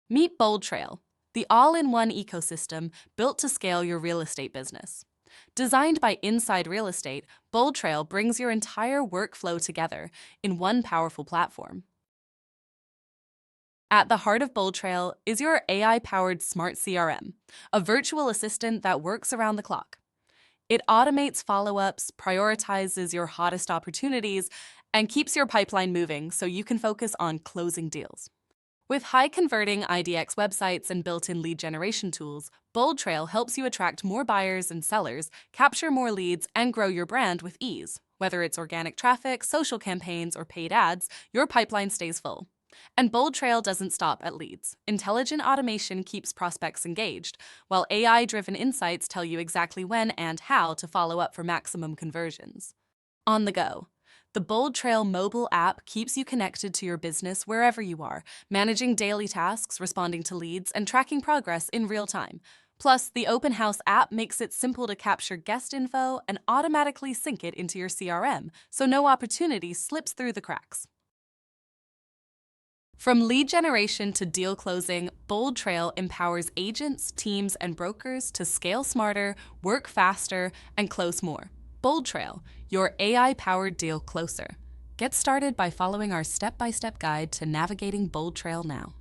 Meet BoldTrail, the all-in-one ecosystem built to scale your real estate business. Designed by Inside Real Estate, BoldTrail brings your entire workflow together in one powerful platform. At the heart of BoldTrail is your AI-powered smart CRM, a virtual assistant that works around the clock. It automates follow-ups, prioritizes your hottest opportunities, and keeps your pipeline moving so you can focus on closing deals. With high-converting IDX websites and built-in lead generation tools, BoldTrail helps you attract more buyers and sellers, capture more leads, and grow your brand with ease. Whether it's organic traffic, social campaigns, or paid ads, your pipeline stays full. And BoldTrail doesn't stop at leads. Intelligent automation keeps prospects engaged, while AI-driven insights tell you exactly when and how to follow up for maximum conversions. On the go. The BoldTrail mobile app keeps you connected to your business wherever you are, managing daily tasks, responding to leads, and tracking progress in real time. Plus, the Open House app makes it simple to capture guest info and automatically sync it into your CRM, so no opportunity slips through the cracks. From lead generation to deal closing, BoldTrail empowers agents, teams, and brokers to scale smarter, work faster, and close more. BoldTrail, your AI-powered deal closer. Get started by following our step-by-step guide to navigating BoldTrail now.